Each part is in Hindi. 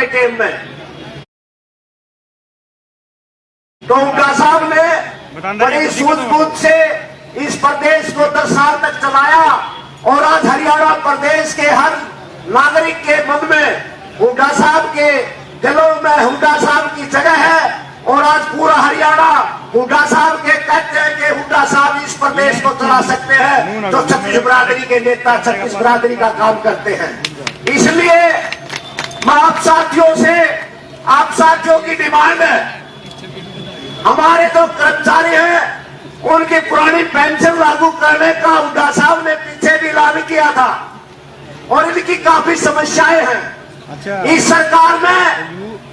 अपने टेम में। तो हुड्डा साहब ने बड़ी सूझबूझ से इस प्रदेश को 10 साल तक चलाया और आज हरियाणा प्रदेश के हर नागरिक के मन में हुड्डा साहब के दिलों में हुड्डा साहब की जगह है। और आज पूरा हरियाणा हुड्डा साहब के कहते हैं कि हुड्डा साहब इस प्रदेश को चला सकते हैं, जो छत्तीस बिरादरी के नेता छत्तीस बिरादरी का काम करते हैं। इसलिए मैं आप साथियों की डिमांड है, हमारे जो कर्मचारी हैं उनकी पुरानी पेंशन लागू करने का हुड्डा साहब ने पीछे भी ऐलान किया था और इनकी काफी समस्याएं हैं। इस सरकार में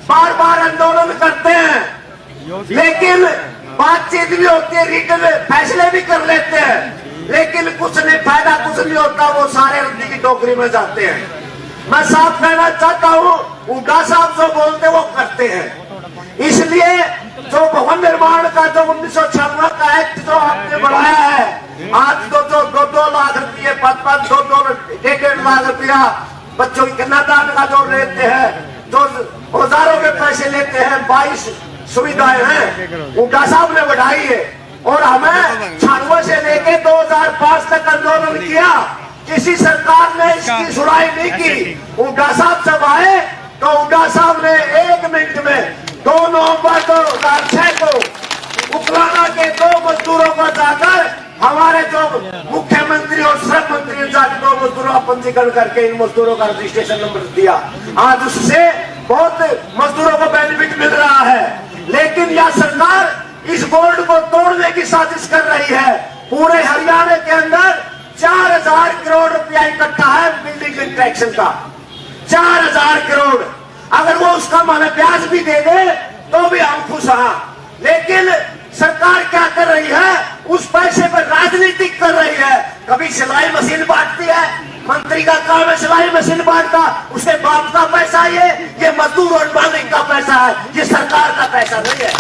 बार बार आंदोलन करते हैं, लेकिन बातचीत भी होती है, रिटर्न फैसले भी कर लेते हैं, लेकिन कुछ नहीं फायदा, कुछ नहीं होता, वो सारे रद्दी की टोकरी में जाते हैं। मैं साफ कहना चाहता हूँ, हुड्डा साहब जो बोलते वो करते हैं। इसलिए जो भवन निर्माण का जो 1996 का एक्ट जो आपने बढ़ाया है, आज तो जो 2 लाख रुपये 2.5 लाख रुपया बच्चों की कन्यादान का जो लेते हैं, जो औजारों के पैसे लेते हैं, 22 सुविधाएं हैं, हुड्डा साहब ने बढ़ाई है। और हमें 96 से लेके 2005 तक आंदोलन किया, किसी सरकार ने इसकी सुनाई नहीं की। हुड्डा साहब जब आए तो हुड्डा साहब ने 1 मिनट में 2 नवंबर 2006 को उकलाना के 2 मजदूरों को जाकर हमारे जो मुख्यमंत्री और श्रम मंत्री ने जाकर 2 मजदूरों का पंजीकरण करके इन मजदूरों का रजिस्ट्रेशन नंबर दिया। आज उससे बहुत मजदूरों को बेनिफिट मिल रहा है, लेकिन यह सरकार इस बोर्ड को तोड़ने की साजिश कर रही है। पूरे हरियाणा के अंदर 4000 करोड़ रुपया इकट्ठा है बिल्डिंग कंस्ट्रक्शन का, 4000 करोड़। अगर वो उसका माने ब्याज भी दे दे तो भी हम खुश हैं, लेकिन सरकार क्या कर रही है, उस पैसे पर राजनीतिक कर रही है। कभी सिलाई मशीन बांटती है, मंत्री का काम है सिलाई मशीन बांटता, उसके बाप का पैसा ये मजदूर और मालिक का पैसा है, ये सरकार का पैसा नहीं है।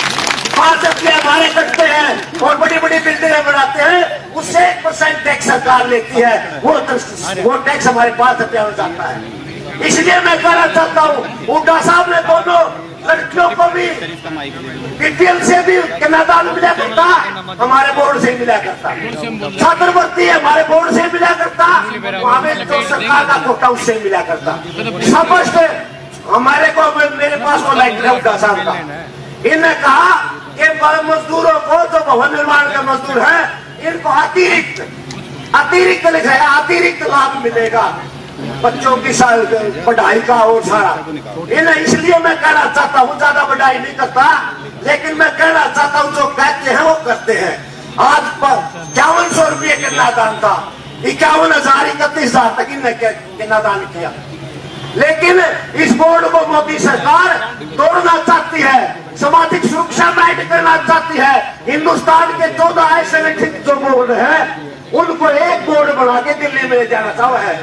5 रुपये हमारे कटते हैं और बड़ी बड़ी बिल्डिंगें बनाते हैं, उससे 1% टैक्स सरकार लेती है, वो टैक्स हमारे 5 रुपया में जाता है। इसलिए मैं कहना चाहता हूँ, हुड्डा साहब ने दोनों लड़कियों को भी बीपीएल से भी कन्यादान मिला करता, हमारे बोर्ड से मिला करता, छात्रवृत्ति हमारे बोर्ड से मिला करता, हमें जो सरकार का कोटा उससे मिला करता। स्पष्ट हमारे को मेरे पास वो लाइट है हुड्डा साहब का, इन्होंने कहा कि मजदूरों को जो भवन निर्माण के मजदूर है इनको अतिरिक्त लिखा है, अतिरिक्त लाभ मिलेगा बच्चों की पढ़ाई का और सारा। इसलिए मैं कहना चाहता हूँ, ज्यादा बढ़ाई नहीं करता, लेकिन मैं कहना चाहता हूँ जो कहते हैं वो करते हैं। आज 5100 रुपये कन्यादान था, 51,000 31,000 तक इन्हें कन्यादान किया, लेकिन इस बोर्ड को मोदी सरकार तोड़ना चाहती है, सामाजिक सुरक्षा बैठ करना चाहती है। हिंदुस्तान के 14 ऐसे संगठित जो बोर्ड है उनको एक बोर्ड बना के दिल्ली में ले जाना चाहता है।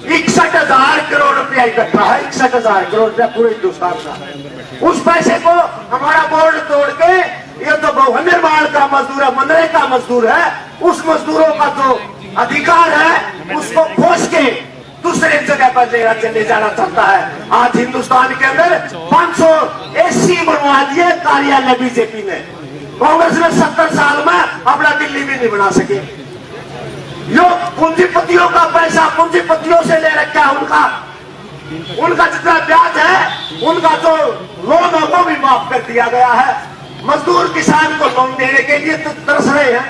61,000 करोड़ रुपया इकट्ठा है, 61,000 करोड़ रुपया पूरे हिंदुस्तान का। उस पैसे को हमारा बोर्ड तोड़ के ये तो भवन निर्माण का मजदूर है, मनरेगा का मजदूर है, उस मजदूरों का जो अधिकार है उसको खोज के दूसरे जगह पर ले जाना चाहता है। आज हिंदुस्तान के अंदर 500 एसी बनवा दिए कार्यालय बीजेपी ने, कांग्रेस ने 70 साल में अपना दिल्ली भी नहीं बना सके। लोग पूंजीपतियों का पैसा पूंजीपतियों से ले रखा है, उनका जितना ब्याज है, उनका जो लोन है वो भी माफ कर दिया गया है। मजदूर किसान को लोन देने के लिए तो तरस रहे हैं।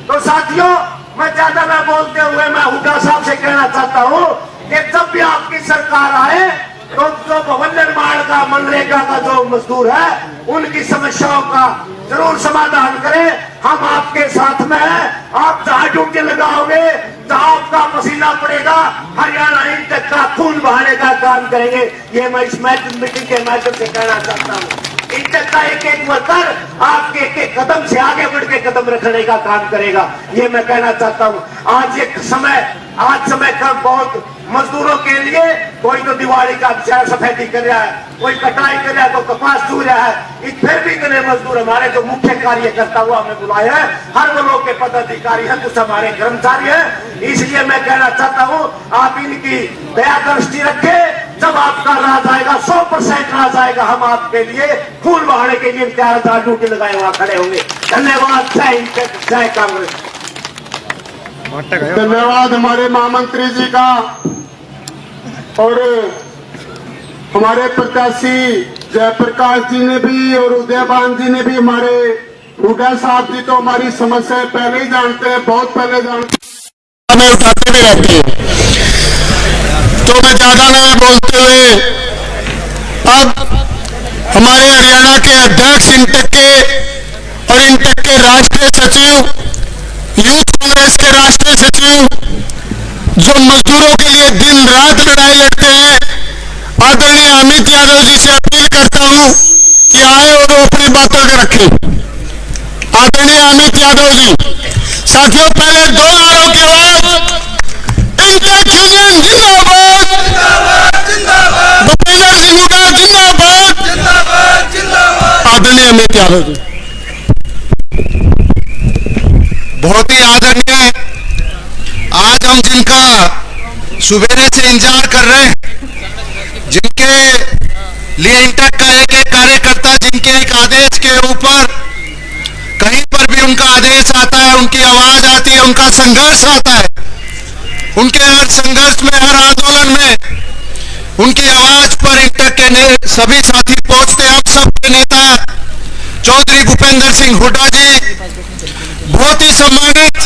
तो साथियों, मैं ज्यादा न बोलते हुए मैं हुड्डा साहब से कहना चाहता हूँ कि जब भी आपकी सरकार आए तो जो भवन निर्माण का मनरेगा का जो मजदूर है उनकी समस्याओं का जरूर समाधान करें। हम आपके साथ में हैं, आप जहाँ ड्यूटी लगाओगे, जहाँ आपका पसीना पड़ेगा, हरियाणा इंटक का खून बहाने का काम करेंगे। ये मैं इस मीटिंग के माध्यम से कहना चाहता हूँ। इंटक का एक वर्कर आपके एक कदम से आगे बढ़ के कदम रखने का काम करेगा, ये मैं कहना चाहता हूँ। आज समय का बहुत मजदूरों के लिए कोई तो दिवाली का चार सफेदी कर रहा है, कोई कटाई कर रहा है, कोई कपास चू रहा है। फिर भी इतने मजदूर हमारे जो मुख्य कार्यकर्ता हुआ हमें बुलाए हैं, हर वर्गों के पदाधिकारी हैं, कुछ हमारे कर्मचारी हैं। इसलिए मैं कहना चाहता हूँ आप इनकी दया दृष्टि रखें। जब आपका राज आएगा 100% राज आएगा, हम आपके लिए खून बहाने के लिए 4,000 ड्यूटी लगाए वहां खड़े होंगे। धन्यवाद। जय हिंद, जय कांग्रेस। धन्यवाद हमारे महामंत्री जी का। और हमारे प्रत्याशी जयप्रकाश जी ने भी और उदयभान जी ने भी, हमारे हुड्डा साहब जी तो हमारी समस्या पहले ही जानते हैं, बहुत पहले जानते हैं, उठाते भी रहते हैं। तो मैं ज्यादा नहीं बोलते हुए अब हमारे हरियाणा के अध्यक्ष इंटक के और इंटक के राष्ट्रीय सचिव, यूथ कांग्रेस के राष्ट्रीय सचिव, जो मजदूरों के लिए दिन रात लड़ाई लड़ते हैं, आदरणीय अमित यादव जी से अपील करता हूं कि आए और वो अपनी बातों को रखें। आदरणीय अमित यादव जी। साथियों, पहले 2 नारों की आवाज, इंटक यूनियन जिंदाबाद, भूपेंद्र सिंह हुड्डा जिंदाबाद। आदरणीय अमित यादव जी। बहुत ही आदरणीय, आज हम जिनका सुबेरे से इंतजार कर रहे हैं, जिनके लिए इंटक का एक एक कार्यकर्ता, जिनके एक आदेश के ऊपर कहीं पर भी उनका आदेश आता है, उनकी आवाज आती है, उनका संघर्ष आता है, उनके हर संघर्ष में, हर आंदोलन में उनकी आवाज पर इंटक के सभी साथी पहुंचते हैं। हम सबके नेता चौधरी भूपेंद्र सिंह हुड्डा जी, बहुत ही सम्मानित,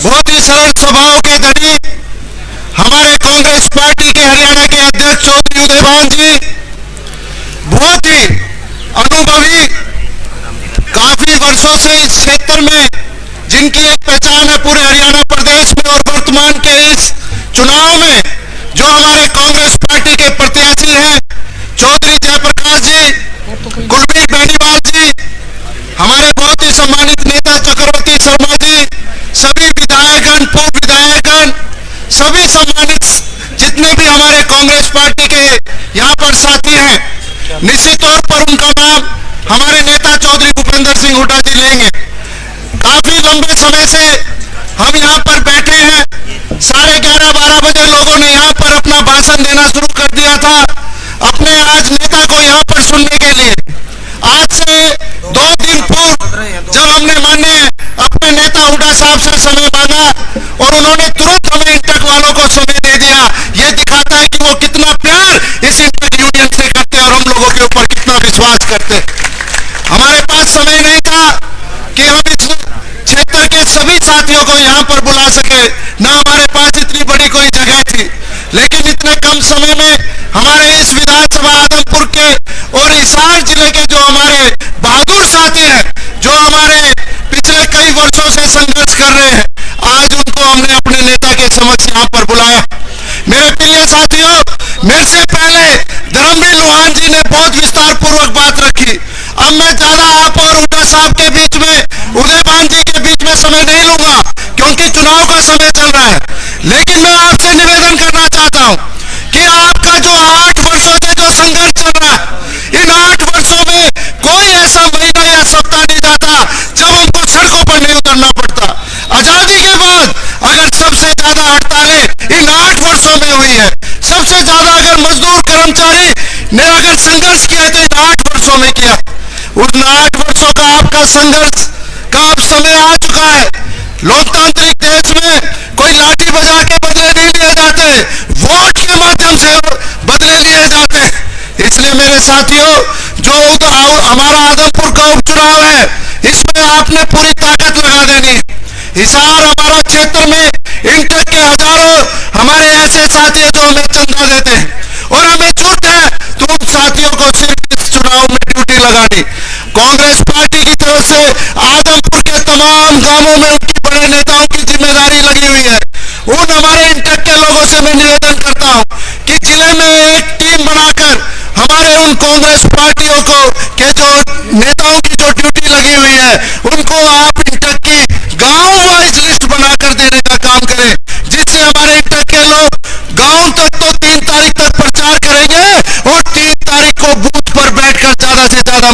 बहुत ही सरल स्वभाव के धनी हमारे कांग्रेस पार्टी के हरियाणा के अध्यक्ष चौधरी उदयभान जी, बहुत ही अनुभवी, काफी वर्षों से इस क्षेत्र में जिनकी एक पहचान है पूरे हरियाणा प्रदेश में, और वर्तमान के इस चुनाव में जो हमारे कांग्रेस पार्टी के प्रत्याशी हैं चौधरी जयप्रकाश जी, कुलबीर बेनीवाल जी, हमारे बहुत ही सम्मानित नेता चक्रवर्ती शर्मा जी, सभी विधायकगण, पूर्व विधायकगण, सभी सम्मानित जितने भी हमारे कांग्रेस पार्टी के यहाँ पर साथी हैं, निश्चित तौर पर उनका नाम हमारे नेता चौधरी भूपेंद्र सिंह हुड्डा जी लेंगे। काफी लंबे समय से हम यहाँ पर बैठे हैं, 11:30-12 बजे लोगों ने यहाँ पर अपना भाषण देना शुरू कर दिया था अपने आज नेता को यहाँ पर सुनने के लिए। आज से 2 दिन पूर्व जब हमने माननीय अपने नेता हुड्डा साहब से समय मांगा और उन्होंने तुरंत हमें इंटक वालों को समय दे दिया, ये दिखाता है कि वो कितना प्यार इस इंटक यूनियन से करते हैं और हम लोगों के ऊपर कितना विश्वास करते हैं। हमारे पास समय नहीं था कि हम इस क्षेत्र के सभी साथियों को यहाँ पर बुला सके, ना हमारे पास इतनी बड़ी कोई जगह थी, लेकिन इतने कम समय में हमारे इस विधानसभा आदमपुर के और हिसार जिले के जो हमारे बहादुर साथी हैं, जो हमारे पिछले कई वर्षों से संघर्ष कर रहे हैं, आज उनको हमने अपने नेता के समक्ष यहाँ पर बुलाया। मेरे प्रिय साथियों, मेरे से पहले धर्मवीर लोहान जी ने बहुत विस्तार पूर्वक बात रखी। अब मैं ज्यादा आप और हुड्डा साहब के बीच में, उदयभान जी के बीच में समय नहीं लूंगा, क्योंकि चुनाव का समय चल रहा है। लेकिन मैं आपसे निवेदन करना चाहता हूं कि आपका जो 8 वर्षों से जो संघर्ष चल रहा है, इन 8 वर्षों में कोई ऐसा महीना या सप्ताह नहीं जाता जब हमको सड़कों पर नहीं उतरना पड़ता। आजादी के बाद अगर सबसे ज्यादा हड़तालें इन 8 वर्षों में हुई है, सबसे ज्यादा अगर मजदूर कर्मचारी ने अगर संघर्ष किया है तो इन 8 वर्षों में किया। उन 8 वर्षों का आपका संघर्ष का अब समय आ चुका है। लोकतांत्रिक देश में कोई लाठी बजा के बदले नहीं लिए जाते, वोट के माध्यम से बदले लिए जाते हैं। इसलिए मेरे साथियों, जो हमारा आदमपुर का उपचुनाव है, इसमें आपने पूरी ताकत लगा देनी। हिसार हमारा क्षेत्र में इंटक के हजारों हमारे ऐसे साथी हैं जो हमें चंदा देते हैं, और हमें छूट है तो उन साथियों को सिर्फ इस चुनाव में ड्यूटी लगानी। कांग्रेस पार्टी की तरफ से आदमपुर के तमाम गांवों में उनकी बड़े नेताओं की जिम्मेदारी लगी हुई है। उन हमारे इंटक के लोगों से मैं निवेदन करता हूं कि जिले में एक टीम बनाकर हमारे उन कांग्रेस पार्टियों को के जो नेताओं की जो ड्यूटी लगी हुई है, उनको आप इंटक की गांव वाइज लिस्ट बनाकर देने का काम करें, जिससे हमारे इंटक के लोग गांव तक तो 3 तारीख तक प्रचार करेंगे और 3 तारीख को बूथ पर बैठकर ज्यादा से ज्यादा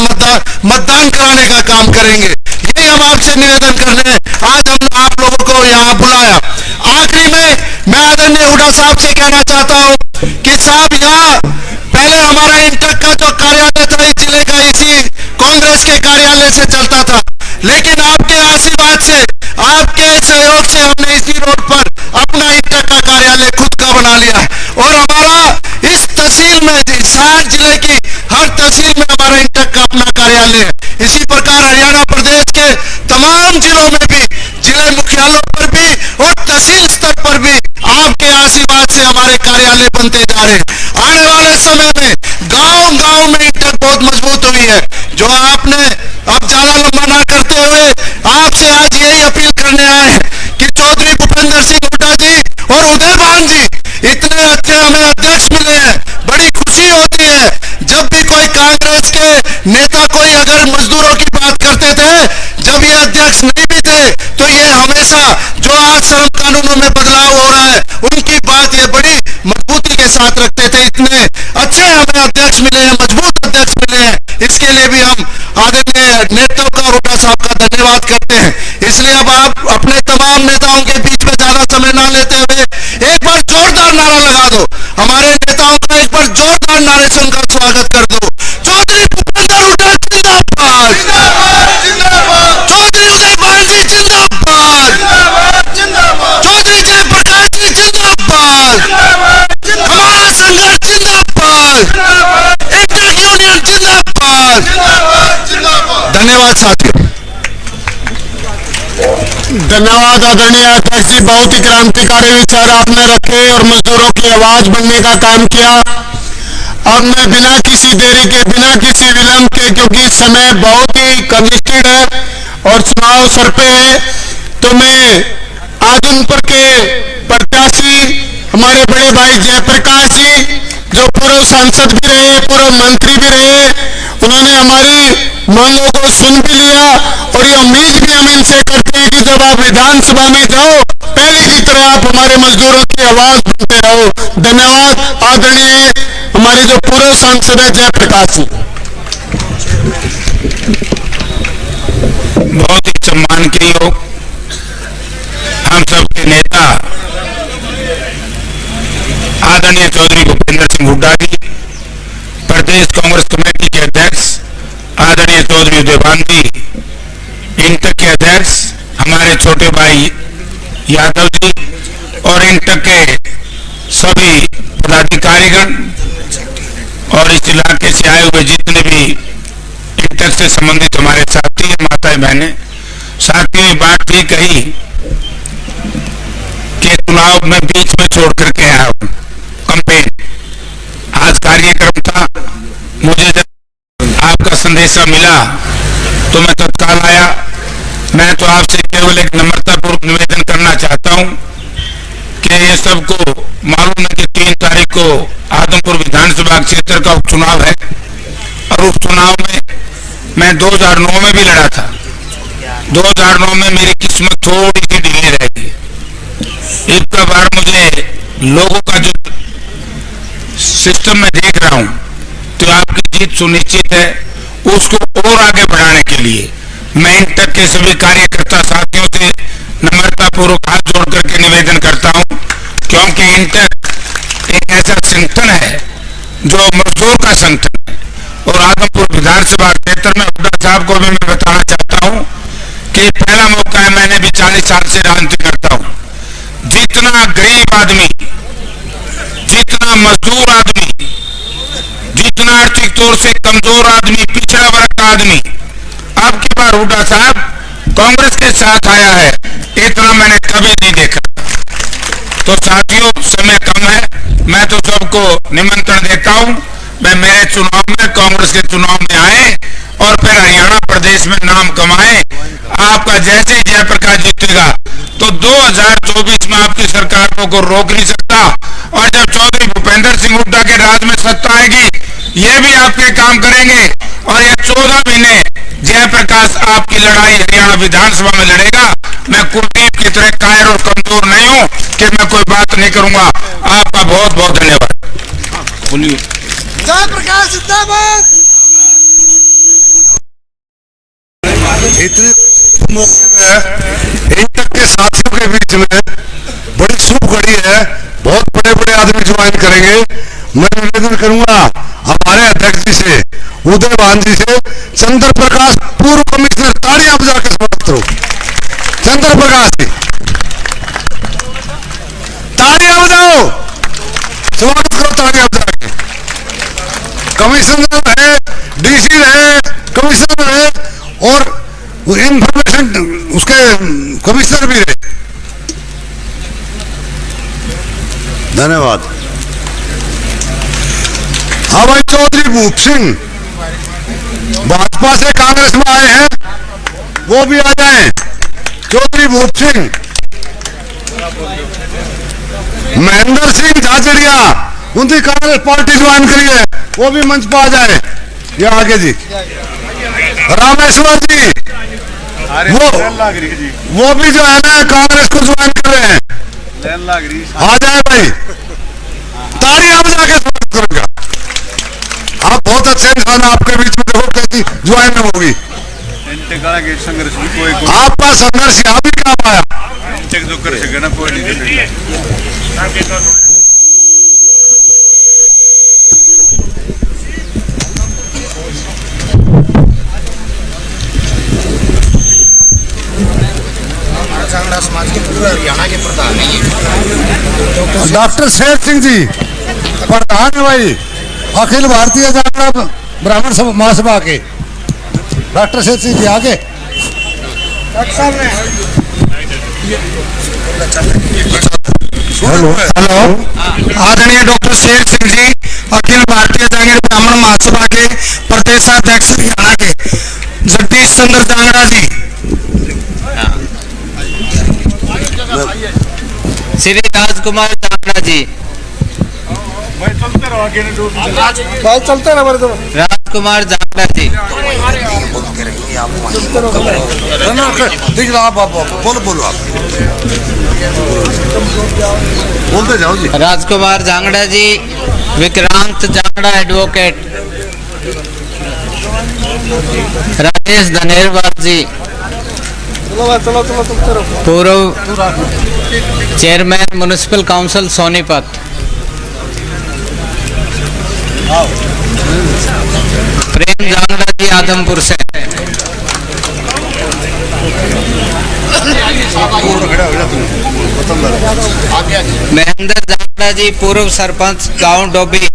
मतदान कराने का काम करेंगे। यही हम आपसे निवेदन करने आज हम आप लोगों को यहाँ बुलाया। आखिरी में मैं आदरणीय हुड्डा साहब से कहना चाहता हूँ कि साहब हमारा इंटक का जो कार्यालय था इस जिले का इसी कांग्रेस के कार्यालय से चलता था, लेकिन आपके आशीर्वाद से, आपके सहयोग से हमने इसी रोड पर अपना इंटक का कार्यालय खुद का बना लिया है। और हमारा इस तहसील में, 60 जिले की हर तहसील में हमारा इंटक का अपना कार्यालय है। इसी प्रकार हरियाणा प्रदेश के तमाम जिलों में भी, जिले मुख्यालयों पर भी और तहसील स्तर पर भी आपके आशीर्वाद से हमारे कार्यालय बनते जा रहे हैं। आने वाले समय में गांव गांव में इंटक बहुत मजबूत हुई है। जो आपने अब ज्यादा लंबा ना करते हुए आपसे आज यही अपील करने आए हैं कि चौधरी भूपेंद्र सिंह हुड्डा जी और उदयभान जी इतने अच्छे हमें अध्यक्ष मिले हैं। बड़ी खुशी होती है जब भी कोई कांग्रेस के नेता कोई अगर मजदूरों की बात करते थे, जब ये अध्यक्ष नहीं भी थे तो ये हमेशा जो आज श्रम कानूनों में बदलाव हो रहा है उनकी बात ये बड़ी मजबूती के साथ रखते थे। इतने अच्छे हमें अध्यक्ष मिले हैं, मजबूत अध्यक्ष मिले हैं, इसके लिए भी हम आदरणीय नेताओं का, हुड्डा साहब का धन्यवाद करते हैं। इसलिए अब आप अपने तमाम नेताओं के बीच में ज्यादा समय ना लेते हुए एक बार जोरदार नारा लगा दो, हमारे नेताओं का एक बार जोरदार नारे से उनका स्वागत कर दो। चौधरी भूपेंद्र हुड्डा जिंदाबाद, चौधरी उदयभान जी जिंदाबाद, चौधरी जयप्रकाश जी जिंदाबाद, हमारा संघर्ष जिंदाबाद, इंटक यूनियन जिंदाबाद। धन्यवाद साथियों। धन्यवाद आदरणीय अध्यक्ष जी, बहुत ही क्रांतिकारी विचार आपने रखे और मजदूरों की आवाज बनने का काम किया। अब मैं बिना किसी देरी के, बिना किसी विलंब के, क्योंकि समय बहुत ही कमिटेड है और चुनाव सर पे है, तो मैं आजमपुर के प्रत्याशी हमारे बड़े भाई जयप्रकाश जी, जो पूर्व सांसद भी रहे, पूर्व मंत्री भी रहे, उन्होंने हमारी मांगों को सुन भी लिया और ये उम्मीद भी हम इनसे करते हैं कि जब आप विधानसभा में जाओ पहले की तरह आप हमारे मजदूरों की आवाज बनते रहो। धन्यवाद। आदरणीय हमारे जो पूर्व सांसद है जयप्रकाश जी। बहुत ही सम्मान के योग हम सबके नेता आदरणीय चौधरी भूपेंद्र सिंह हुड्डा जी, प्रदेश कांग्रेस कमेटी के अध्यक्ष आदरणीय चौधरी उदयभान जी, इंटक के अध्यक्ष हमारे छोटे भाई यादव जी और इंटक के सभी पदाधिकारीगण और इस इलाके से आए हुए जितने भी इंटक से संबंधित हमारे साथी, माताएं, बहनें, साथियों, ये बात भी कही कि चुनाव में बीच में छोड़ करके आया हूं कंपेन। आज कार्यक्रम था, मुझे जब आपका संदेशा मिला तो मैं तत्काल आया। मैं तो आपसे केवल एक नम्रतापूर्वक निवेदन करना चाहता हूं कि ये सबको मालूम है कि 3 तारीख को आदमपुर विधानसभा क्षेत्र का उपचुनाव है और उपचुनाव में मैं 2009 में भी लड़ा था। 2009 में मेरी किस्मत थोड़ी सी ढीली रह गई। एक बार मुझे लोगों का जो सिस्टम में देख रहा हूं तो आपकी जीत सुनिश्चित है। उसको और आगे बढ़ाने के लिए मैं इंटक के सभी कार्यकर्ता साथियों से नम्रतापूर्वक हाथ जोड़ करके निवेदन करता हूं, क्योंकि इंटक एक ऐसा संगठन है जो मजदूर का संगठन है। और आदमपुर विधानसभा क्षेत्र में हुड्डा साहब को भी मैं बताना चाहता हूं कि पहला मौका है, मैंने भी 40 साल से राजनीति करता हूं। जितना गरीब आदमी, जितना मजदूर आदमी, जितना आर्थिक तौर से कमजोर आदमी, पिछड़ा वर्ग का आदमी अब की बार हुड्डा साहब कांग्रेस के साथ आया है, इतना मैंने कभी नहीं देखा। तो साथियों, समय कम है, मैं तो सबको निमंत्रण देता हूं, मैं मेरे चुनाव में, कांग्रेस के चुनाव में आए और फिर हरियाणा प्रदेश में नाम कमाए। आपका जैसे जयप्रकाश जीतेगा तो 2024 में आपकी सरकार को रोक नहीं सकता। और जब चौधरी भूपेंद्र सिंह हुड्डा के राज में सत्ता आएगी, ये भी आपके काम करेंगे। और ये 14 महीने जयप्रकाश आपकी लड़ाई हरियाणा विधानसभा में लड़ेगा। मैं कुलदीप की तरह कायर और कमजोर नहीं हूं कि मैं कोई बात नहीं करूंगा। आपका बहुत बहुत धन्यवाद। बोलिए जयप्रकाश जिंदाबाद। इतने मौके में इंटक के साथियों के बीच में बड़ी शुभ घड़ी है, बहुत बड़े बड़े आदमी ज्वाइन करेंगे। मैं निवेदन करूंगा हमारे नायक जी से, उदय भान जी से, चंद्र प्रकाश पूर्व कमिश्नर, तालियां बजा के स्वागत करो चंद्र प्रकाश जी, तालियां बजाओ, स्वागत करो तालियां बजा के। कमिश्नर है, डीसी है, कमिश्नर है और इंफॉर्मेशन उसके कमिश्नर भी रहे। धन्यवाद। हाँ भाई, चौधरी भूप सिंह भाजपा से कांग्रेस में आए हैं, वो भी आ जाएं। चौधरी भूप सिंह, महेंद्र सिंह झाझड़िया, उनकी कांग्रेस पार्टी ज्वाइन करी है, वो भी मंच पर आ जाए। ये आगे जी, रामेश्वर जी, वो भी जो है ना कांग्रेस को ज्वाइन कर रहे हैं, आ जाए भाई, तालियां बजा के स्वागत करूंगा। आप बहुत अच्छे इंसान, आपके बीच में देखो कैसी ज्वाइन होगी। आपका संघर्ष यहाँ भी काम आया। समाज के पूरे हरियाणा के प्रधान है डॉक्टर शेर सिंह जी प्रधान है भाई, अखिल भारतीय जागरण ब्राह्मण महासभा के। डॉक्टर शेर सिंह जी आगे। हेलो, आदरणीय डॉक्टर शेर सिंह जी, अखिल भारतीय जागरण ब्राह्मण महासभा के प्रदेशाध्यक्ष हरियाणा के। जगदीश चंद्र जांगड़ा जी, श्री राजकुमार जांगड़ा जी, भाई चलते ना तो राजकुमार जांगड़ा जी, बोलो आप बोलते जाओ जी। राजकुमार जांगड़ा जी, विक्रांत जांगड़ा एडवोकेट, राजेश धनेरवाल जी, चलो चलते रहो। पूर्व चेयरमैन म्युनिसिपल काउंसिल सोनीपत। प्रेम जांगड़ा जी आदमपुर से। महेंद्र जांगड़ा जी, पूर्व सरपंच गांव डोबी।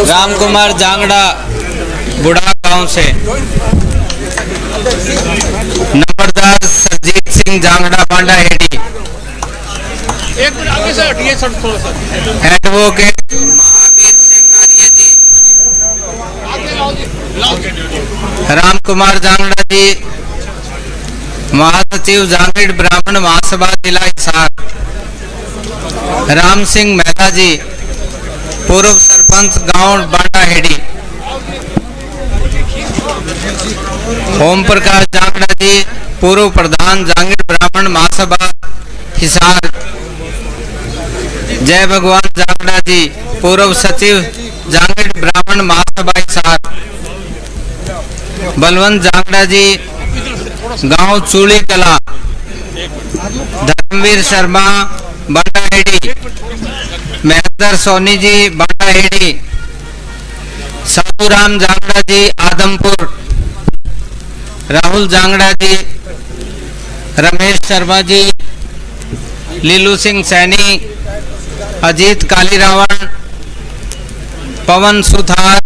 राम कुमार जांगड़ा बुढ़ा गांव से। नंबरदार सरजीत सिंह जांगड़ा बांडा हेडी। एडवोकेट महावीर सिंह आर्य जी। राम कुमार जांगड़ा जी, महासचिव जांगीड़ ब्राह्मण महासभा जिला हिसार। राम सिंह मेहता जी, पूर्व सरपंच गांव बांडा हेडी। ओम प्रकाश जांगड़ा जी, पूर्व प्रधान जांगीड़ ब्राह्मण महासभा हिसार। जय भगवान जांगड़ा जी, पूर्व सचिव जांगीड़ ब्राह्मण महासभा हिसार। बलवंत जांगड़ा जी, गांव चूड़ी कला। धर्मवीर शर्मा बांडा हेडी। महेंद्र सोनी जी बांडा हेडी। साधुराम जांगड़ा जी आदमपुर। राहुल जांगड़ा जी, रमेश शर्मा जी, लीलू सिंह सैनी, अजीत कालीरावण, पवन सुथार,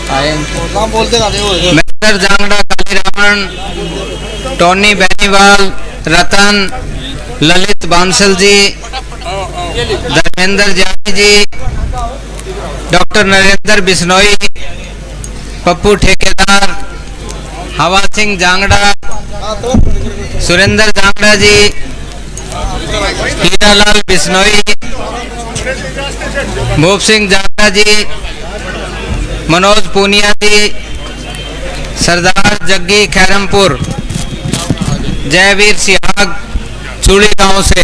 महेंद्र जांगड़ा कालीरावण, टोनी बेनीवाल, रतन, ललित बांसल जी, धर्मेंद्र जानी जी, डॉक्टर नरेंद्र बिश्नोई, पप्पू ठेकेदार, हवा सिंह जांगड़ा, सुरेंद्र जांगड़ा जी, हीरालाल बिश्नोई, भूप सिंह जांगड़ा जी, मनोज पूनिया जी, सरदार जग्गी खैरमपुर, जयवीर सिहाग चूड़ी गांव से।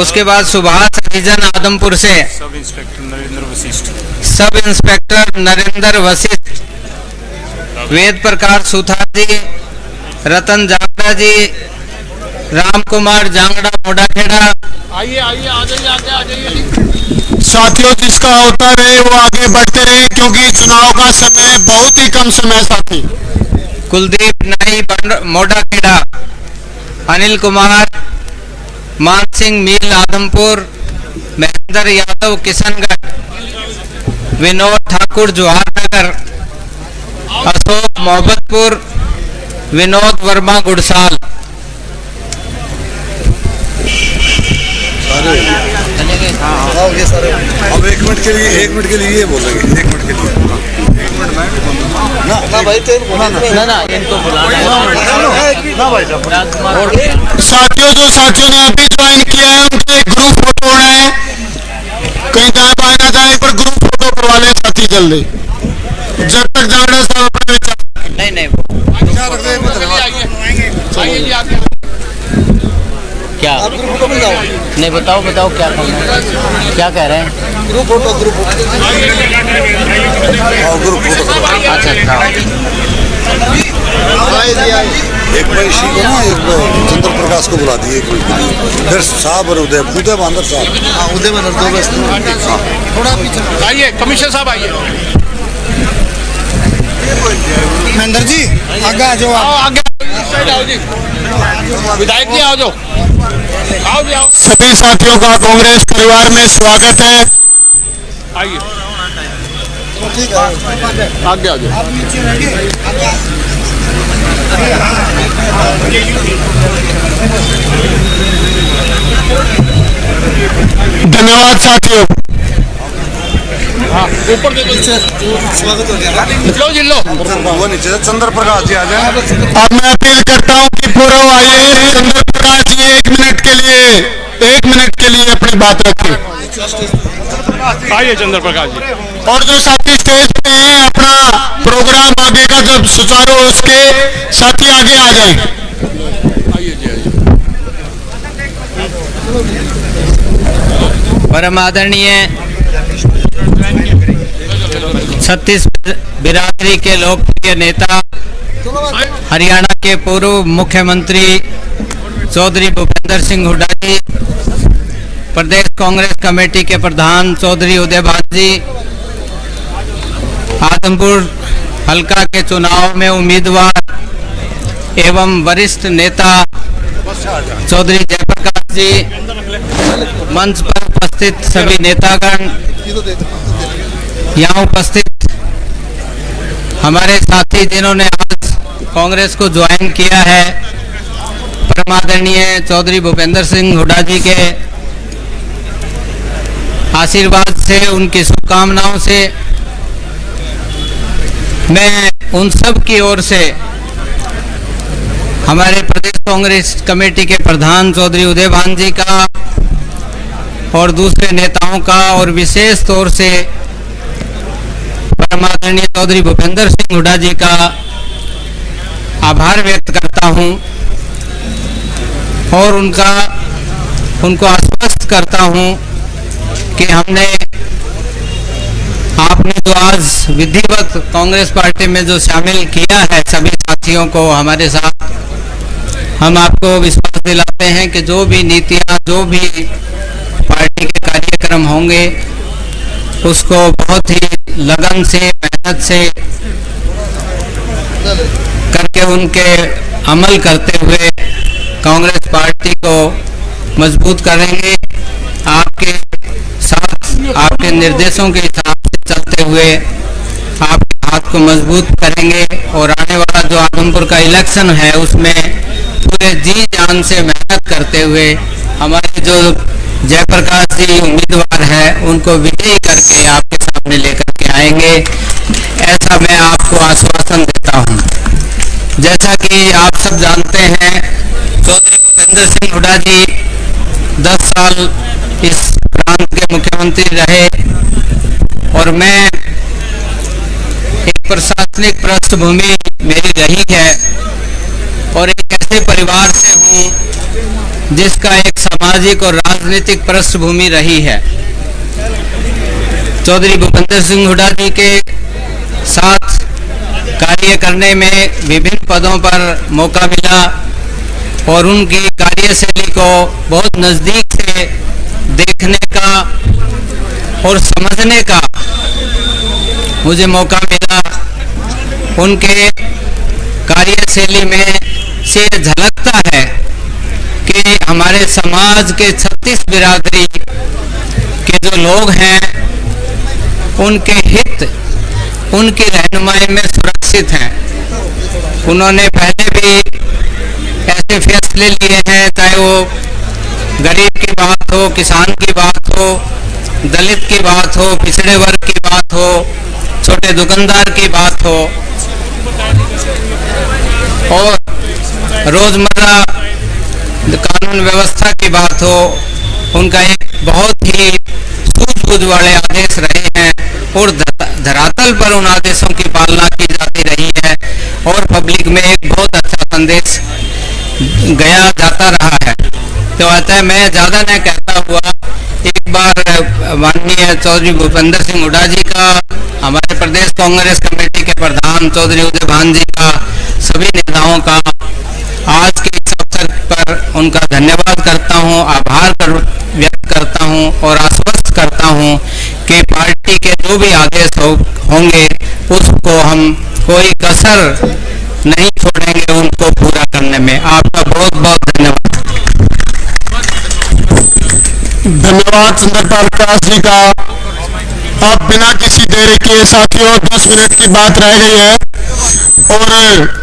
उसके बाद सुभाष हरिजन आदमपुर से। सब इंस्पेक्टर नरेंद्र वशिष्ठ, वेद प्रकाश सुथार जी, रतन जांगड़ा जी, राम कुमार जांगड़ा मोडाखेड़ा, आइए आइए आ जाइए आगे आ जाइए। साथियों, जिसका होता रहे वो आगे बढ़ते रहे, क्योंकि चुनाव का समय बहुत ही कम समय साथी। कुलदीप नाई मोडाखेड़ा, अनिल कुमार मान सिंह मील आदमपुर, महेंद्र यादव किशनगढ़, विनोद ठाकुर जवाहरनगर, अशोक मोहब्बतपुर, विनोद वर्मा गुड़साल। अब 1 मिनट के लिए ये बोलेंगे, 1 मिनट के लिए ना भाई ना इनको साथियों, जो साथियों ने अभी ज्वाइन किया है उनके लिए ग्रुप फोटो होना है। कहीं दाएं बाएं ना जाए, पर ग्रुप फोटो करवा लें साथी जल्दी। जब तक जाना सब अपने विचार। नहीं आइए जी आगे। क्या नहीं, बताओ क्या करना है, क्या कह रहे हैं? ग्रुप फोटो अच्छा। एक भाई इसी को ना, एक चंद्र प्रकाश को बुला दिए 1 मिनट के लिए। फिर साहब और उदय बांदर साहब, हाँ उदय बांदर दो बस थोड़ा पीछे आइए कमिश्नर साहब आइए। महेंद्र जी आगे आ जाओ। आओ आगे इस साइड आओ जी। विधायक जी आओ जी आओ। सभी साथियों का कांग्रेस परिवार में स्वागत है। आइए ठीक है, आगे आ जाओ। धन्यवाद साथियों। हाँ ऊपर दे दो। स्वागत हो गया। लो जी लो। वो नीचे चंद्र प्रकाश जी आ जाए। अब मैं अपील करता हूं कि पूर्व आइए। चंद्र प्रकाश जी 1 मिनट के लिए अपनी बात रखें। आइए चंद्र प्रकाश जी। और जो साथी स्टेज पे हैं, अपना प्रोग्राम आगे का जब सुचारू हो उसके साथी आगे आ जाएं। आइए जी आइए। परम आदरणीय छत्तीसगढ़ बिरादरी के लोकप्रिय नेता, हरियाणा के पूर्व मुख्यमंत्री चौधरी भूपेंद्र सिंह हुड्डा जी, प्रदेश कांग्रेस कमेटी के प्रधान चौधरी उदयभान जी, आदमपुर हल्का के चुनाव में उम्मीदवार एवं वरिष्ठ नेता चौधरी जयप्रकाश जी, मंच पर उपस्थित सभी नेतागण, यहाँ उपस्थित हमारे साथी जिन्होंने आज कांग्रेस को ज्वाइन किया है, परमादरणीय चौधरी भूपेंद्र सिंह हुड्डा जी के आशीर्वाद से, उनकी शुभकामनाओं से मैं उन सब की ओर से हमारे प्रदेश कांग्रेस कमेटी के प्रधान चौधरी उदयभान जी का और दूसरे नेताओं का और विशेष तौर से परमादरणीय चौधरी भूपेंद्र सिंह हुड्डा जी का आभार व्यक्त करता हूं और उनको आश्वस्त करता हूं कि आपने जो आज विधिवत कांग्रेस पार्टी में जो शामिल किया है सभी साथियों को हमारे साथ, हम आपको विश्वास दिलाते हैं कि जो भी नीतियां, जो भी पार्टी के कार्यक्रम होंगे उसको बहुत ही लगन से, मेहनत से करके उनके अमल करते हुए कांग्रेस पार्टी को मजबूत करेंगे। आपके साथ, आपके निर्देशों के हिसाब से चलते हुए आपके हाथ को मजबूत करेंगे और आने वाला जो आदमपुर का इलेक्शन है उसमें पूरे जी जान से मेहनत करते हुए हमारे जो जयप्रकाश जी उम्मीदवार हैं उनको विजयी करके आपके सामने लेकर के आएंगे, ऐसा मैं आपको आश्वासन देता हूं। जैसा कि आप सब जानते हैं, चौधरी भूपेंद्र सिंह हुड्डा जी 10 साल इस प्रांत के मुख्यमंत्री रहे और मैं एक प्रशासनिक पृष्ठभूमि मेरी रही है और एक ऐसे परिवार से हूं जिसका एक सामाजिक और राजनीतिक पृष्ठभूमि रही है। चौधरी भूपेंद्र सिंह हुड्डा जी के साथ कार्य करने में विभिन्न पदों पर मौका मिला और उनकी कार्यशैली को बहुत नज़दीक से देखने का और समझने का मुझे मौका मिला। उनके कार्यशैली में से झलकता है कि हमारे समाज के 36 बिरादरी के जो लोग हैं उनके हित उनकी रहनुमाई में सुरक्षित हैं। उन्होंने पहले भी ऐसे फैसले लिए हैं, चाहे वो गरीब की बात हो, किसान की बात हो, दलित की बात हो, पिछड़े वर्ग की बात हो, छोटे दुकानदार की बात हो, और रोजमर्रा कानून व्यवस्था की बात हो। उनका एक बहुत ही सूझबूझ वाले आदेश रहे हैं और धरातल पर उन आदेशों की पालना की जाती रही है और पब्लिक में एक बहुत अच्छा संदेश गया जाता रहा है। तो अतः मैं ज़्यादा न कहता हुआ एक बार माननीय चौधरी भूपेंद्र सिंह हुड्डा जी का, हमारे प्रदेश कांग्रेस कमेटी के प्रधान चौधरी उदय भान जी का, सभी नेताओं का आज के इस अवसर पर उनका धन्यवाद करता हूं, आभार व्यक्त करता हूं और आश्वस्त करता हूं कि पार्टी के जो भी आदेश होंगे उसको हम कोई कसर नहीं छोड़ेंगे उनको पूरा करने में। आपका बहुत बहुत धन्यवाद। धन्यवाद चंद्रपाल प्रकाश जी का। अब बिना किसी देरी के साथियों 10 मिनट की बात रह गई है और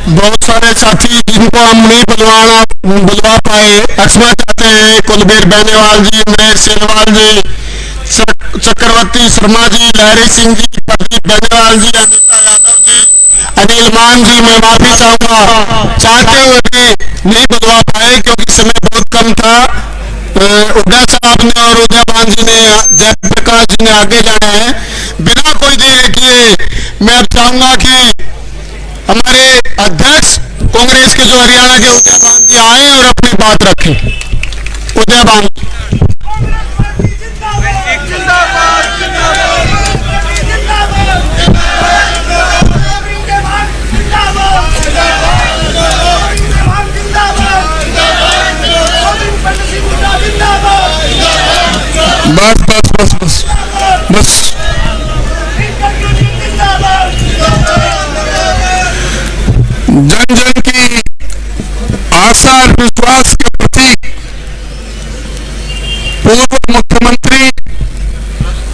बहुत सारे साथी जिनको हम नहीं बुलवा पाए, क्षमा चाहते हैं। कुलबीर बेनीवाल जी, महेश सेनवाल जी, चक्रवर्ती शर्मा जी, लहरी सिंह जी, प्रदीप बेनीवाल जी, अनिता यादव जी, अनिल मान जी, मैं माफी चाहूंगा, चाहते हुए भी नहीं बुलवा पाए क्योंकि समय बहुत कम था। हुड्डा साहब ने और उदय भान जी ने, जयप्रकाश जी ने आगे जाना है। बिना कोई देरी किए मैं अब चाहूंगा कि हमारे अध्यक्ष कांग्रेस के जो हरियाणा के उदय भान जी आए और अपनी बात रखें। उदय भान बस बस बस बस बस जन जन की आशा और विश्वास के प्रतीक पूर्व मुख्यमंत्री,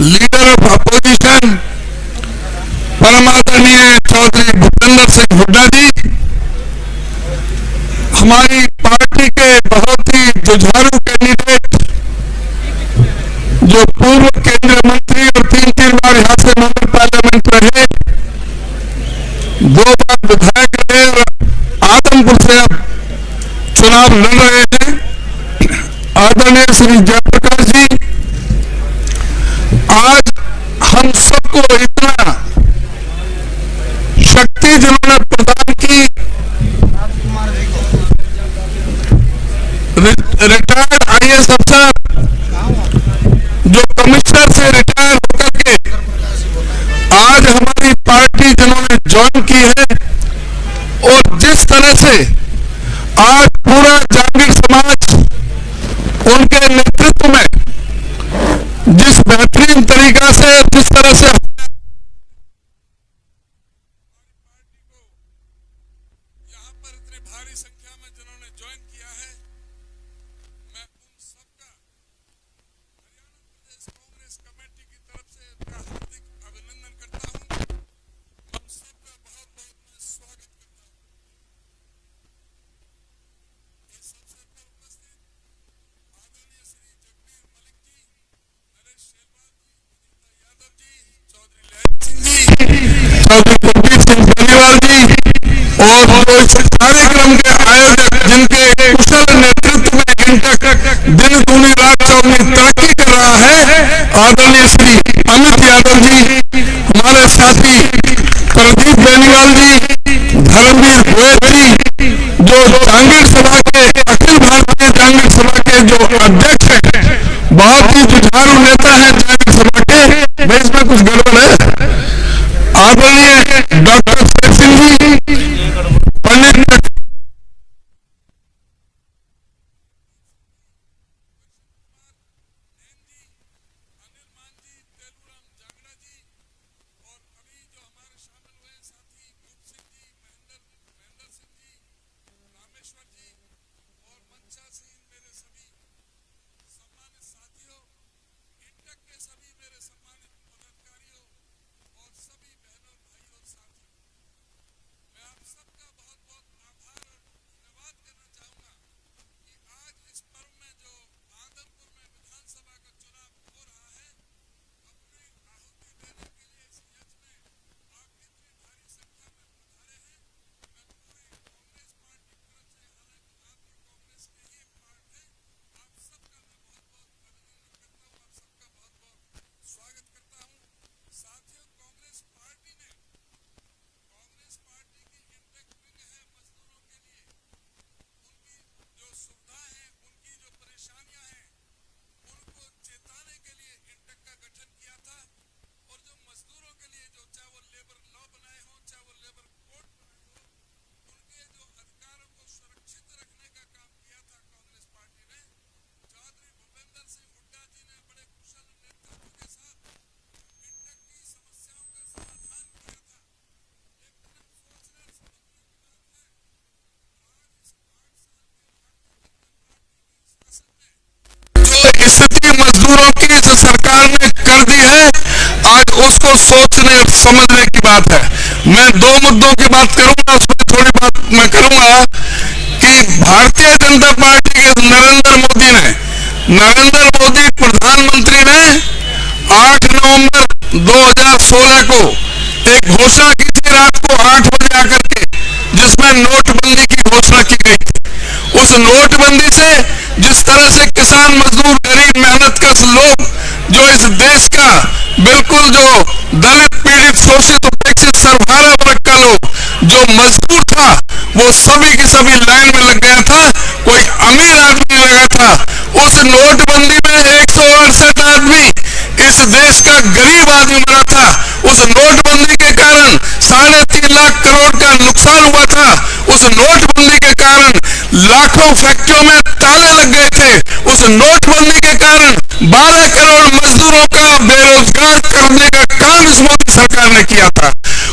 लीडर ऑफ अपोजिशन, परम आदरणीय चौधरी भूपेंद्र सिंह हुड्डा जी, हमारी पार्टी के बहुत ही जुझारू कैंडिडेट जो पूर्व केंद्रीय मंत्री और 3 बार यहाँ से मेंबर पार्लियामेंट रहे, 2 बार विधायक रहे और आदमपुर से अब चुनाव लड़ रहे हैं, आदरणीय श्री जयप्रकाश जी, आज हम सबको इतना शक्ति जिन्होंने प्रदान की, रिटायर्ड IAS अफसर जो कमिश्नर से रिटायर होकर के आज हमारी पार्टी जिन्होंने ज्वाइन की है और जिस तरह से आज पूरा जागीर समाज उनके नेतृत्व में जिस बेहतरीन तरीका से, जिस तरह से यहाँ पर इतनी भारी संख्या में जिन्होंने ज्वाइन किया है, मैं उन सबका हरियाणा प्रदेश कांग्रेस कमेटी की तरफ से उनका हार्दिक अभिनंदन करता हूं। हम सबका बहुत बहुत मैं स्वागत करता हूं। इस अवसर पर उपस्थित आदरणीय श्री जगबीर मलिक जी, नरेश शेरवाल जी, अनिता यादव जी, चौधरी लहरी सिंह जी, चौधरी कुलबीर सिंह बेनीवाल जी और जो इस कार्यक्रम के आयोजक जिनके कुशल नेतृत्व में इंटक दिन दूनी रात चौगुनी तरक्की कर रहा है, आदरणीय श्री अमित यादव जी, हमारे साथी प्रदीप बेनीवाल जी, धर्मवीर गोयल जी, जो जांगीर सभा के अखिल भारतीय जांगीर सभा के जो अध्यक्ष हैं, बहुत ही जुझारू नेता है जांगीर सभा के, मैं इसमें कुछ गड़बड़ है, आदरणीय डॉक्टर शेख सिंह जी, पंडित मजदूरों की जो सरकार ने कर दी है, आज उसको सोचने और समझने की बात है। मैं दो मुद्दों की बात करूंगा, उसमें थोड़ी बात मैं करूंगा कि भारतीय जनता पार्टी के नरेंद्र मोदी प्रधानमंत्री ने 8 नवंबर 2016 को एक घोषणा की थी रात को 8 बजे आकर के, जिसमें नोटबंदी की घोषणा की गई थी। उस नोटबंदी से जिस तरह से किसान, मजदूर, गरीब, मेहनतकश लोग, जो इस देश का बिल्कुल जो दलित, पीड़ित, शोषित, उपेक्षित, सर्वहारा वर्ग का लोग जो मजदूर था, वो सभी की सभी लाइन में लग गया था, कोई अमीर आदमी नहीं लगा था। उस नोटबंदी में 168 आदमी इस देश का गरीब आदमी मरा था। उस नोटबंदी के कारण 3.5 लाख करोड़ का नुकसान हुआ था। उस नोटबंदी के कारण लाखों फैक्ट्रियों में ताले लग गए थे। उस नोटबंदी के कारण 12 करोड़ मजदूरों का बेरोजगार करने का काम इस मोदी सरकार ने किया था।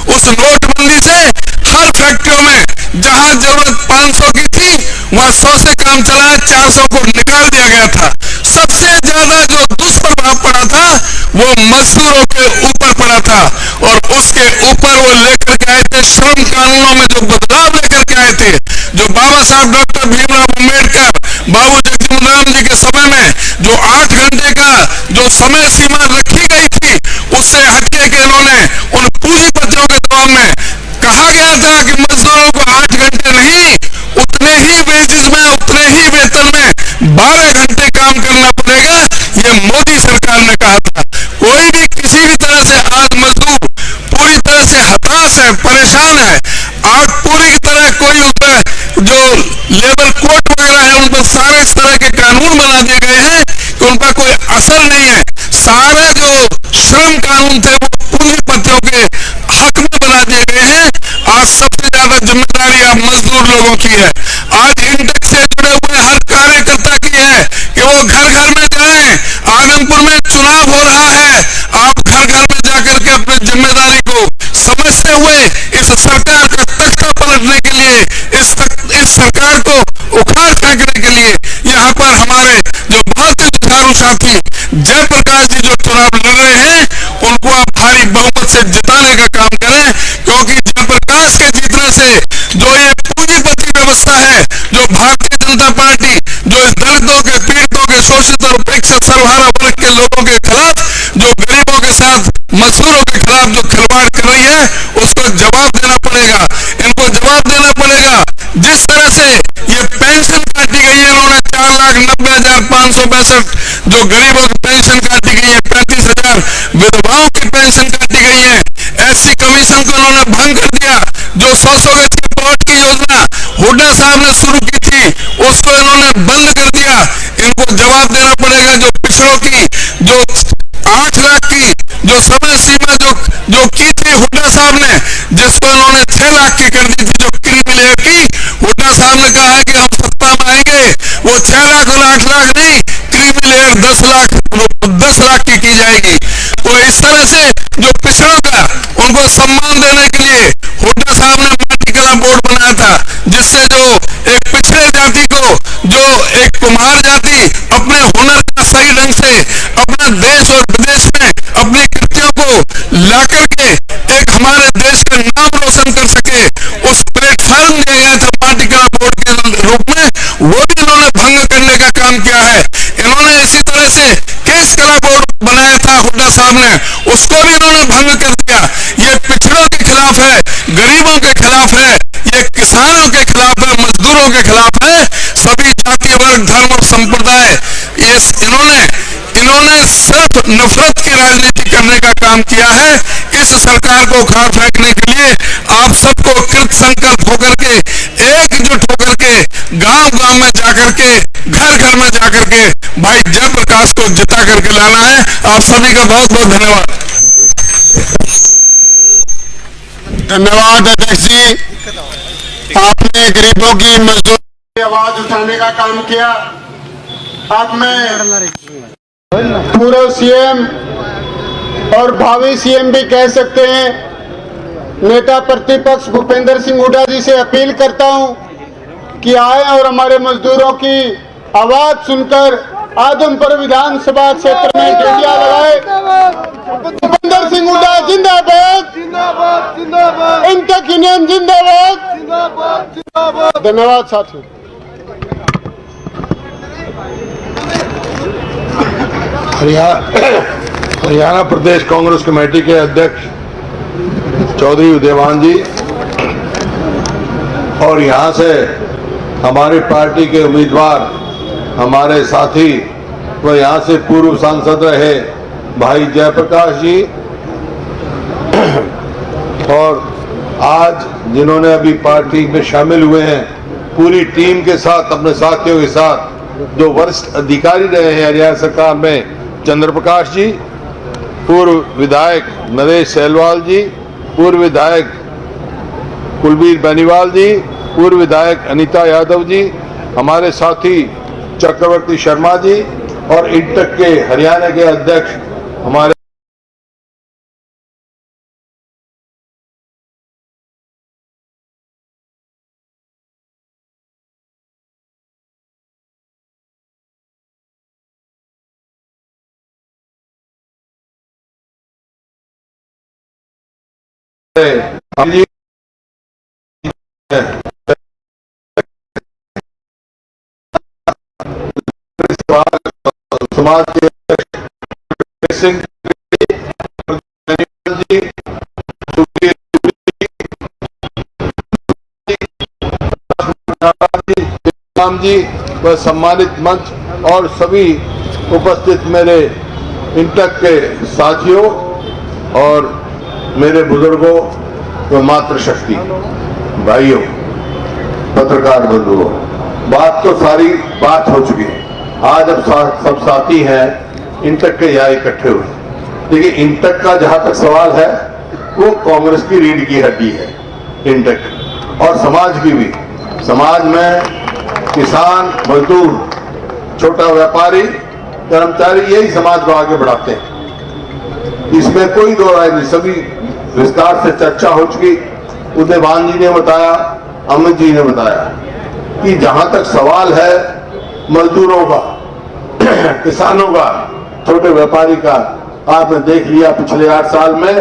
उस नोटबंदी से हर फैक्ट्रियों में जहां जरूरत 500 की थी, वहां 100 से काम चलाया, 400 को निकाल दिया गया था। सबसे ज्यादा जो दुष्प्रभाव पड़ा था वो मजदूरों के ऊपर पड़ा था, और उसके ऊपर वो लेकर के आए थे श्रम कानूनों में जो बदलाव लेकर के आए थे, जो बाबा साहब डॉक्टर भीमराव अम्बेडकर, बाबू जगजीवन जी के समय में जो 8 घंटे का जो समय सीमा रखी गई थी, उससे हटके के इन्होंने उन पूंजीपतियों के दबाव में कहा गया था कि मजदूरों को 8 घंटे नहीं, उतने ही वेजेस में, उतने ही वेतन में 12 घंटे काम करना पड़ेगा। ये मोदी सरकार ने कहा था। कोई भी किसी भी तरह से आज मजदूर पूरी तरह से हताश है, परेशान है। आज पूरी तरह कोई उसमें जो लेबर कोड वगैरह है, उन पर सारे इस तरह के कानून बना दिए गए हैं कि उन पर कोई असर नहीं है। सारे जो श्रम कानून थे वो पूंजीपतियों के हक में बना दिए गए हैं। आज सबसे ज्यादा जिम्मेदारी आप मजदूर लोगों की है। आज इंटेक्स से जुड़े हुए हर कार्यकर्ता की है कि वो घर घर में जाएं। आगमपुर में चुनाव हो रहा है, आप घर घर में जाकर के अपनी जिम्मेदारी को समझते हुए इस सरकार का तख्ता पलटने के लिए, इस सरकार को उखाड़ फेंकने के लिए यहाँ पर हमारे जो बहुत ही जुझारू साथी जयप्रकाश जी जो चुनाव लड़ रहे हैं, उनको आप भारी बहुमत से जिताने का काम करें, क्योंकि जयप्रकाश के जीतने से जो ये पूंजीपति व्यवस्था है, जो भारतीय जनता पार्टी जो इस दलितों के, पीड़ितों के, शोषित और उपेक्षित सर्वहारा वर्ग के लोगों के खिलाफ, जो गरीबों के साथ, मजदूरों के खिलाफ जो खिलवाड़ कर रही है, उसको जवाब देना पड़ेगा। इनको जवाब देना पड़ेगा। जिस तरह से ये पेंशन काटी गई है, इन्होंने 4,90,562 जो गरीबों की पेंशन काटी गई है, 35,000 विधवाओं की पेंशन काटी गई है। एससी कमीशन को इन्होंने भंग कर दिया। जो 100 गज की प्लॉट की योजना हुड्डा साहब ने शुरू की थी, उसको इन्होंने बंद कर दिया। इनको जवाब देना पड़ेगा। जो पिछड़ों की जो 8 लाख की जो समय सीमा जो की थी हुड्डा साहब ने, जिसको इन्होंने 6 लाख की कर दी थी, जो क्रीमी लेयर की, हुड्डा साहब ने कहा है कि हम सत्ता में आएंगे, वो 6 लाख और 8 लाख नहीं, क्रीमी लेयर 10 लाख की जाएगी। तो इस तरह से जो पिछड़ों का उनको सम्मान देने के लिए हुड्डा साहब ने माटी कला बोर्ड बनाया था, जिससे जो एक पिछड़े जाति को, जो एक कुम्हार जाति अपने हुनर का सही ढंग से अपने देश और विदेश में अपनी कृतियों को ला करके एक हमारे देश का नाम रोशन कर सके, उस प्लेटफॉर्म दिया गया था माटी कला बोर्ड के रूप में, वो भी इन्होंने भंग करने का काम किया है। इन्होंने इसी तरह से केस कला बोर्ड बनाया था हुड्डा साहब ने, उसको भी इन्होंने भंग कर दिया। ये पिछड़ों के खिलाफ है, गरीबों के खिलाफ है, ये किसानों के खिलाफ है, मजदूरों के खिलाफ है, सभी जाति, वर्ग, धर्म और संप्रदाय। इन्होंने सिर्फ नफरत की राजनीति करने का काम किया है। इस सरकार को उखाड़ फेंकने के लिए आप सबको कृत संकल्प होकर के, एकजुट होकर के, गांव गांव में जाकर के, घर घर में जाकर के भाई जयप्रकाश को जिता करके लाना है। आप सभी का बहुत बहुत धन्यवाद। धन्यवाद अध्यक्ष जी, आपने गरीबों की, मजदूरों की आवाज उठाने का काम किया। अब मैं पूर्व सीएम और भावी सीएम भी कह सकते हैं, नेता प्रतिपक्ष भूपेंद्र सिंह हुड्डा जी से अपील करता हूं कि आए और हमारे मजदूरों की आवाज सुनकर आज उन पर विधानसभा क्षेत्र में डेलिया लगाए। भूपेंद्र सिंह हुड्डा जिंदाबाद, इंटक यूनियन जिंदाबाद। धन्यवाद साथियों। हरियाणा प्रदेश कांग्रेस कमेटी के अध्यक्ष चौधरी उदयभान जी और यहाँ से हमारी पार्टी के उम्मीदवार, हमारे साथी व यहाँ से पूर्व सांसद रहे भाई जयप्रकाश जी, और आज जिन्होंने अभी पार्टी में शामिल हुए हैं पूरी टीम के साथ, अपने साथियों के साथ, जो वरिष्ठ अधिकारी रहे हैं हरियाणा सरकार में, चंद्र प्रकाश जी, पूर्व विधायक नरेश सैलवाल जी, पूर्व विधायक कुलबीर बेनीवाल जी, पूर्व विधायक अनीता यादव जी, हमारे साथी चक्रवर्ती शर्मा जी और इंटक के हरियाणा के अध्यक्ष हमारे समाज के सिंह जी व सम्मानित मंच और सभी उपस्थित मेरे इंटक के साथियों और मेरे बुजुर्गों व मातृशक्ति भाइयों, पत्रकार बंधुओं, बात तो सारी बात हो चुकी है। आज अब सब साथी हैं इंटक के यहाँ इकट्ठे हुए। देखिए, इंटक का जहां तक सवाल है वो कांग्रेस की रीढ़ की हड्डी है इंटक, और समाज की भी। समाज में किसान, मजदूर, छोटा व्यापारी, कर्मचारी, यही समाज को आगे बढ़ाते हैं। इसमें कोई दो राय नहीं, सभी विस्तार से चर्चा हो चुकी। उदयभान जी ने बताया, अमित जी ने बताया कि जहां तक सवाल है मजदूरों का, किसानों का, छोटे व्यापारी का, आपने देख लिया पिछले 8 साल में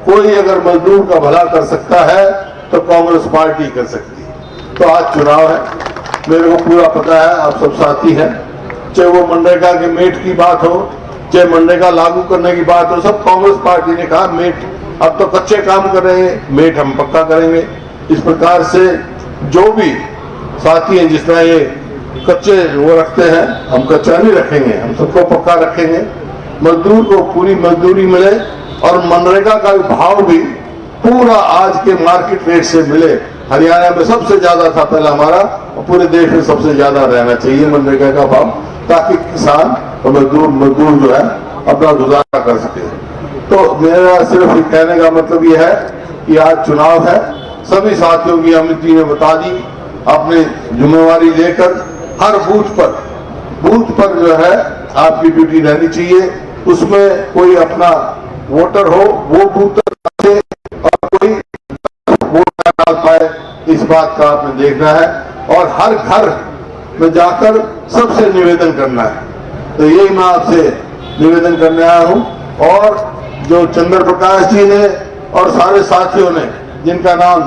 कोई अगर मजदूर का भला कर सकता है तो कांग्रेस पार्टी कर सकती है। तो आज चुनाव है, मेरे को पूरा पता है, आप सब साथी हैं, चाहे वो मनरेगा के मेट की बात हो, चाहे मनरेगा लागू करने की बात हो, सब कांग्रेस पार्टी ने कहा मेट अब तो कच्चे काम कर रहे हैं, मेट हम पक्का करेंगे। इस प्रकार से जो भी साथी हैं, जिस तरह ये कच्चे वो रखते हैं, हम कच्चा नहीं रखेंगे, हम सबको पक्का रखेंगे। मजदूर को पूरी मजदूरी मिले और मनरेगा का भाव भी पूरा आज के मार्केट रेट से मिले। हरियाणा में सबसे ज्यादा था पहले हमारा, और पूरे देश में सबसे ज्यादा रहना चाहिए मनरेगा का भाव, ताकि किसान और मजदूर जो है अपना गुजारा कर सके। तो मेरा सिर्फ कहने का मतलब ये है कि आज चुनाव है, सभी साथियों की अमित जी ने बता दी, अपनी जिम्मेवारी लेकर हर बूथ पर जो है आपकी ड्यूटी रहनी चाहिए। उसमें कोई अपना वोटर हो वो बूथ पर और कोई वोट न डाल पाए, इस बात का आपने देखना है, और हर घर में जाकर सबसे निवेदन करना है। तो यही मैं आपसे निवेदन करने आया हूं। और जो चंद्र प्रकाश जी ने और सारे साथियों ने, जिनका नाम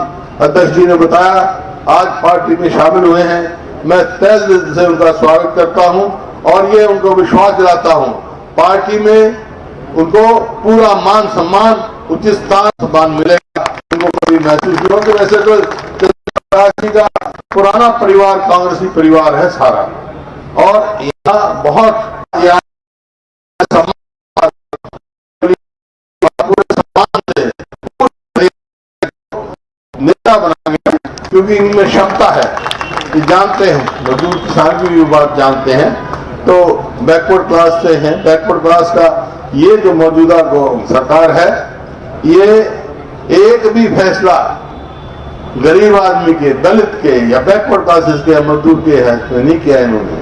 अध्यक्ष जी ने बताया, आज पार्टी में शामिल हुए हैं, मैं तहे दिल से उनका स्वागत करता हूं और ये उनको विश्वास दिलाता हूं, पार्टी में उनको पूरा मान सम्मान, उचित स्थान मिलेगा, उनको कभी महसूस नहीं होगा। वैसे तो प्रकाश जी का पुराना परिवार कांग्रेसी परिवार है सारा, और यहाँ बहुत नेता बनाएंगे, क्योंकि इनमें क्षमता है, ये जानते हैं, मजदूर किसान की भी बात जानते हैं। तो बैकवर्ड क्लास से हैं, बैकवर्ड क्लास का ये जो मौजूदा सरकार है, ये एक भी फैसला गरीब आदमी के, दलित के या बैकवर्ड क्लासेस के या मजदूर के है नहीं किया इन्होंने।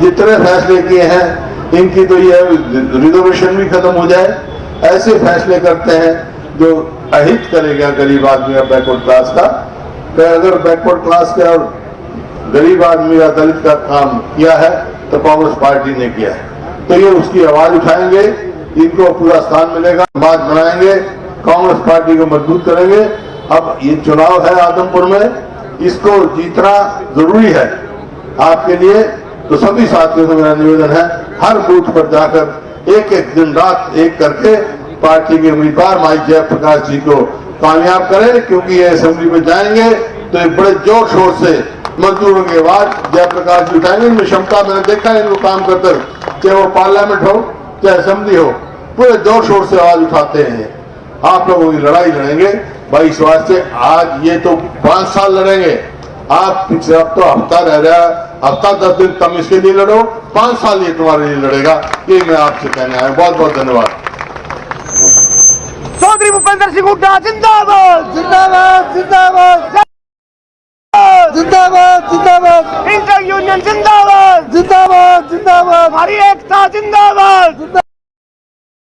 जितने फैसले किए हैं इनकी तो ये रिजर्वेशन भी खत्म हो जाए, ऐसे फैसले करते हैं जो अहित करेगा गरीब आदमी या बैकवर्ड क्लास का। तो अगर बैकवर्ड क्लास का और गरीब आदमी या दलित का काम किया है तो कांग्रेस पार्टी ने किया है। तो ये उसकी आवाज उठाएंगे, इनको पूरा स्थान मिलेगा, समाज बनाएंगे, कांग्रेस पार्टी को मजबूत करेंगे। अब ये चुनाव है आदमपुर में, इसको जीतना जरूरी है आपके लिए। तो सभी साथियों से मेरा निवेदन है, हर बूथ पर जाकर एक एक दिन रात एक करके पार्टी के उम्मीदवार भाई जयप्रकाश जी को कामयाब करें, क्योंकि ये असेंबली में जाएंगे तो ये बड़े जोर शोर से मजदूरों की आवाज जयप्रकाश जी उठाएंगे। इनमें क्षमता मैंने देखा है इनको काम करते, चाहे वो पार्लियामेंट हो चाहे असेंबली हो, पूरे जोर शोर से आवाज उठाते हैं। आप लोगों की लड़ाई लड़ेंगे भाई, इस वास्ते आज ये तो 5 साल लड़ेंगे, आप पिछले हफ्ता रह रहा, हफ्ता 10 दिन तुम इसके लिए लड़ो, 5 साल ये तुम्हारे लिए लड़ेगा। ये मैं आपसे कहने आया। बहुत बहुत धन्यवाद। चौधरी भूपेंद्र सिंह हुड्डा जिंदाबाद जिंदाबाद जिंदाबाद जिंदाबाद जिंदाबाद। इंटर यूनियन जिंदाबाद जिंदाबाद जिंदाबाद। हमारी एकता जिंदाबाद।